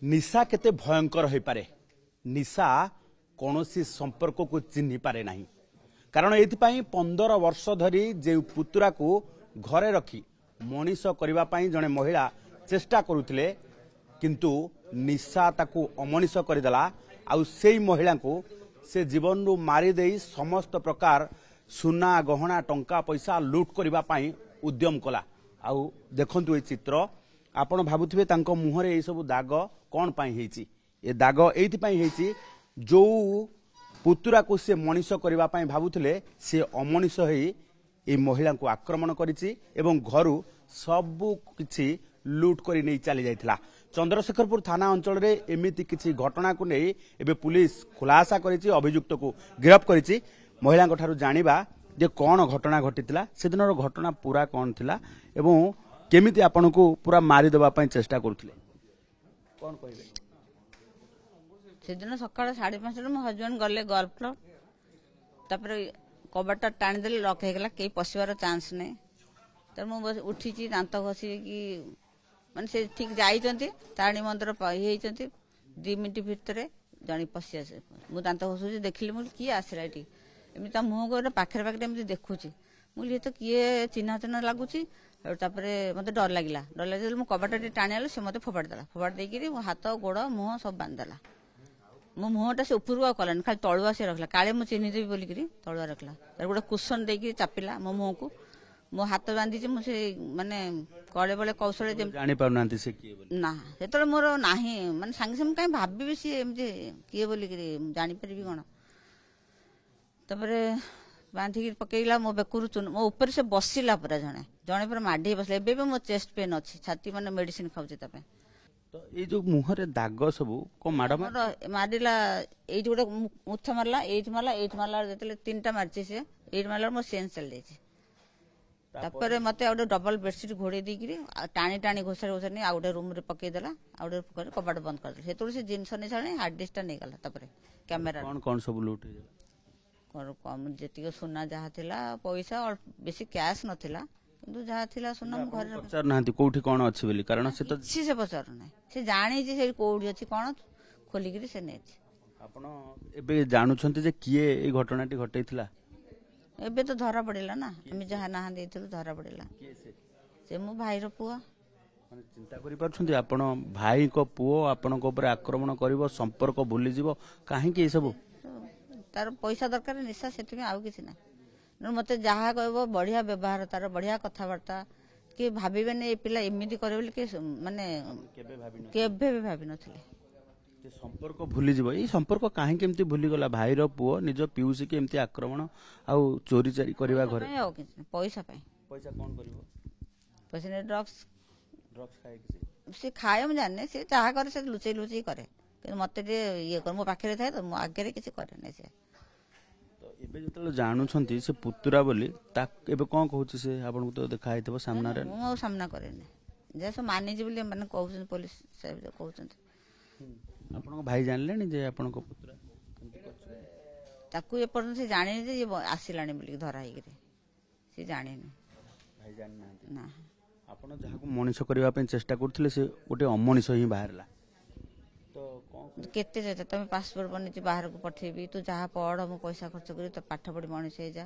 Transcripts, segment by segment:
निशा केते भयंकर हो पारे निशा कौनसी संपर्क को चिन्ह पारे नहीं कारण ये 15 वर्ष धरी जे पुतुरा को घरे रखी मनीष करने जड़े महिला चेष्टा करुले किंतु निशा ताकू अमनीष करदेला आउ से महिला को से जीवन रू मारिदे समस्त प्रकार सुना गहना टंका पैसा लुट करने उद्यम कला आउ देखंतु ये चित्र आपण भाबुथिबे तांको मुहरे ए सब दाग कौन पाई हेची ए दाग एथि पाई हेची जो पुतुरा को से मनीष करबा पाई भाबुथिले से अमनीष हेई ए महिला को आक्रमण करिछि एवं घरु सब किछि लूट करी नै चली जाइथिला। चंद्रशेखरपुर थाना अंचल रे एमिति किछि घटना को नै एबे पुलिस खुलासा करिछि अभियुक्त को गिरफ्त करिछि। महिला ठारू जानिबा जे कौन घटना घटितिला से दिनर घटना पूरा कौन थिला एवं केमिति आपन को पूरा मारी देबा पई चेष्टा करथिले कोन कहिबे। से दिन सकाळ 5:30 मो हस्बैंड गले गोल्फ क्लब तापर कबाट टाणी देले लॉक हे गेला के पसिवार चांस नै त मो उठी छी दांत घसी की माने से ठीक जाईचंती ताणी मंदिर हेइचंती 2 मिनिट भितरे जणी पसि आसे मो दांत घसु देखिली मु की आसिला एठी एमि ता मुह को पाखरे पाखरे एमि देखुची मु ये तो किए चिन्ह चिन्ह लागुची तापरे मते डर लागिला मु कबाट टाणी से मते फोपाड़ देला फोपाड़ देकी मो हाथ गोड़ मुह सब बांधला मो मुहटा से उपरु कलानी खाली तलुआ से रखला काले मु चिन्ह देवी बोलिकी तलुआ रखला तार गोटे कुशन देकी चापिला मो मुह को मो हाथ बांधी मु से माने कले बेले कौशल जानि पाउनांती से किए बोली ना सेतले मोर नाही माने संगे संगे काई भाबी सी एमजे किए बोलिकी जानि परिबी कोन तापरे बांधिकी पकेइला मो बेकुरु चुन मो ऊपर से बसिला पूरा जणे जणे पर माडी बसले एबे भी मो चेस्ट पेन अछि छाती माने मेडिसिन खाउछि तापे तो ये जो मुहरे दाग सब को माडा मारिला एई गोटे मुथा मारला एई मारला जतले 3टा मारछि से एई मारला मो सेंस चल जायछि तापर मते आउडे डबल बेडशीट घोड़े देकी टाणी टाणी घोषार घोषार नहीं आउडे रूम रे पके देला आउडे कबाट बंद कर दे से जिंस नहीं छाणे हार्ड डिस्क टा नहीं गला तापर कैमरा कौन कौन सब लूट कम जेतिक सुना जहा थिला पैसा और बेसी कैश नथिला किंतु जहा थिला सुना घर पचार नांती कोठी कोन अछि बोली कारण से तो से पचार नै से जानि जे से कोठी अछि कोन खोली के से नै आपण एबे जानु छंती जे किए ए घटनाटी घटैथिला एबे तो धरा पड़ेला ना हम जहा ना देथिलु धरा पड़ेला से मो भाई रो पुआ माने चिंता करि परछंती आपण भाई को पुओ आपण को ऊपर आक्रमण करिवो संपर्क भूली जीवो काहे कि ए सब तार पैसा दरकार निशा सेठी में आउ किछि ना मते जहा कहबो बढ़िया व्यवहार तार बढ़िया कथावार्ता कि भाबिबे ने ए पिला एमिति करे बोली कि माने केबे भी भाबी नथिले जे संपर्क भूली जीवो ई संपर्क काहे केमती भूली गला भाई रो पुओ निजो पिउसी के एमती आक्रमण आउ चोरी चारी करबा घरे पैसा पाई पैसा कोन करिवो पैसा ने ड्रग्स खाए किसी से खाए हम जाने से चाहा करे से लुचई लुचई करे कि मते ये कर मो पाखरे थाए तो मो आगे किसी करे नै से तो एबे जतले जानु छंती से पुतुरा बोली ता एबे कोन कहूची से आपन को तो देखा हेतबो सामना रे मो सामना करे नै जैसे माने जी बोली माने कहउछन पुलिस साहब जो कहउछन आपन को भाई जानले नि जे आपन को पुतुरा ताकू ए पर से जाने जे ये आसिलानी बोली धरा हे गे से जाने नै भाई जान ना ना आपन जहा को मनीष करबा पे चेष्टा करथिले से ओटे अमनीष ही बाहरला तो कोन केते जे तमे पासपोर्ट बनि बाहर को पठेबी तू जहा पढ़ मो पैसा खर्च करी तो पाठ पढ़ी मनीष हे जा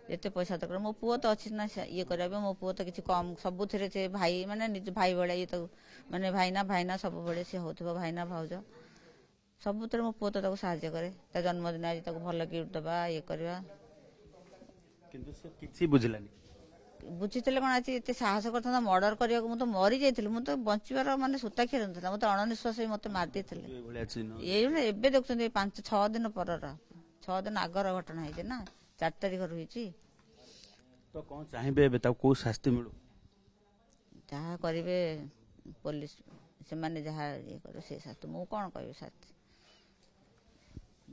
एते पैसा तक मो पुओ तो अछि ना ये करबे मो पुओ तो किछि कम सब थरे से भाई माने निज भाई बळे ये तो माने भाईना सब बळे से होतबो भाईना भाउज सब थरे मो पुओ तो ताको सहायता करे ता जन्मदिन आज ताको भल गिफ्ट दबा ये करबा किंतु से किछि बुझलानी बुझीते कौन आज एत साहस करता मर्डर करने को तो मरी जाइए मुझे बचार मानने सूता खेल ना मतलब अणनिश्वास मत मारी ये देखते 5-6 दिन पर 6 दिन आगर घटना है ना 4 तारिख रही तो कौन चाहिए को शास्ति मिलू जहाँ करेंगे पुलिस से माने जहाँ ये कर से शास्ति मु कौन कह शास्ति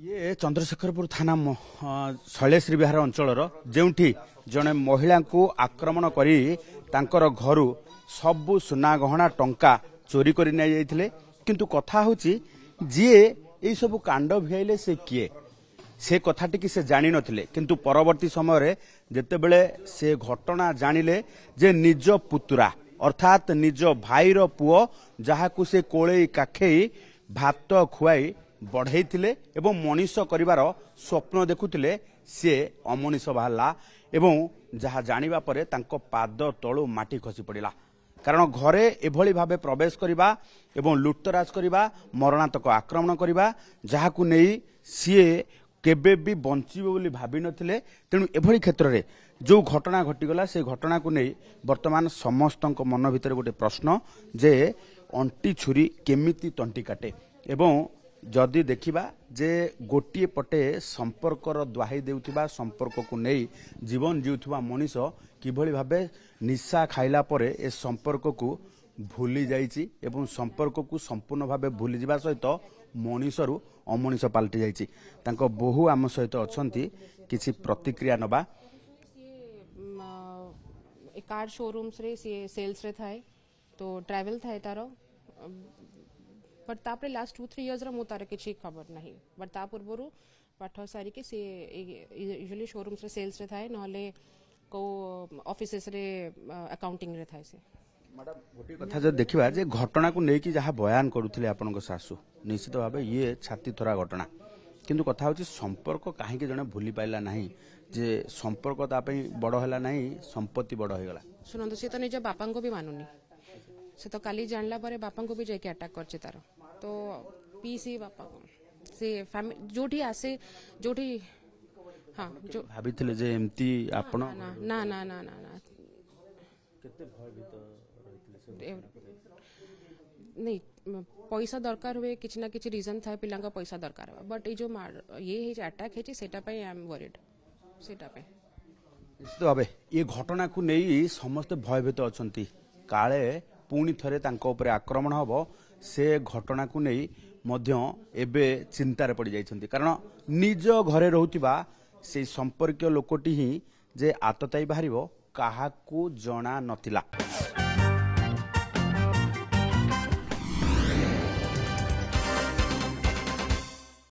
ये चंद्रशेखरपुर थाना शैलेश्री विहार अंचल जोठी जड़े महिला को आक्रमण करी तांकर घरु सबु सुना गहना टंका चोरी कर किंतु कथा होची जी ये सब कांड भियाइले से किए से कथाटी की से जानी नथिले किंतु परवर्ती समय रे जेतेबेले से घटना जानिले जे निज पुतुरा अर्थात निज भाईर पुओ जहाकू से कोले काखेई भात खुआई बढ़ाई एवं मनीष करिवार स्वप्न देखुतिले सी अमनीष बाहला एवं जहाँ जानिबा परे तांको पाद तळु माटी खसी पड़िला कारण घरे एभली भाबे प्रवेश करिबा एवं लुटतराज करिबा मरणात्मक आक्रमण करिबा जहाकू नेई सीए केबे भी बंचिबो बोली भाबी नथिले तेणु एभली क्षेत्र रे जो घटना घटीगला से घटना को नहीं वर्तमान समस्तक मन भितर गोटे प्रश्न जे अंटी छुरी केमिति तंटी काटे एवं जदि देखिबा जे गोटे पटे संपर्कर दुहाई देउथिबा संपर्क को नहीं जीवन जीउथिबा मनीष किभली भाबे निशा खाइला परे ए संपर्क को भूली जाइछि एवं संपर्क को संपूर्ण भाबे भूली जिबा सहित मनीषरू अमनीष पाल्टी जाइछि तांको बहु आम सहित अछंती किछि प्रतिक्रिया नबा कार शोरूम्स रे सेल्स रे थाए तो ट्रैवल थाए तारो बट तापरे लास्ट 2-3 इयर्स रा मो तार किछि खबर नाही बट ता पूर्वरु पाठ सारी के से यूजुअली शोरूम्स रे सेल्स रे थाए नहले को ऑफिसेस रे अकाउंटिंग रे थाए से मैडम गोटे कथा जो देखा जे घटना को लेकिन जहाँ बयान करुले आपण सासू निश्चित भाव ये छाती थोड़ा घटना किंतु कथा हूँ संपर्क कहीं जड़े भूली पाइला नहीं जे संपर्क तापाई बड़ है नहीं संपत्ति बड़ हो गला सुनंदु से तो निज बापा को भी मानुनी से तो काली जानला परे बापा को भी जाके अटैक करछे तार तो पीसी बापा को से फैमिली जोठी आसे जोठी हां जो भाबिथिले जे एमती आपण ना ना ना ना ना केते भय भीतर नहीं पैसा दरकार हुए किसी ना किसी रीजन था पिला पैसा दरकार हुआ बट जो ये अटैक है सेटा पे आई एम वरीड सेटा पे निश्चित भाव ये घटना को नहीं समस्त भयभीत अच्छा काले पुणी थे आक्रमण हम से घटना को नहीं मध्य एबे चिंतार पड़ जाइछन्ति कारण निज घरे रहुतिबा से संपर्कीय लोकटी ही जे आतताई बाहरिबो काहाकू जना नथिला।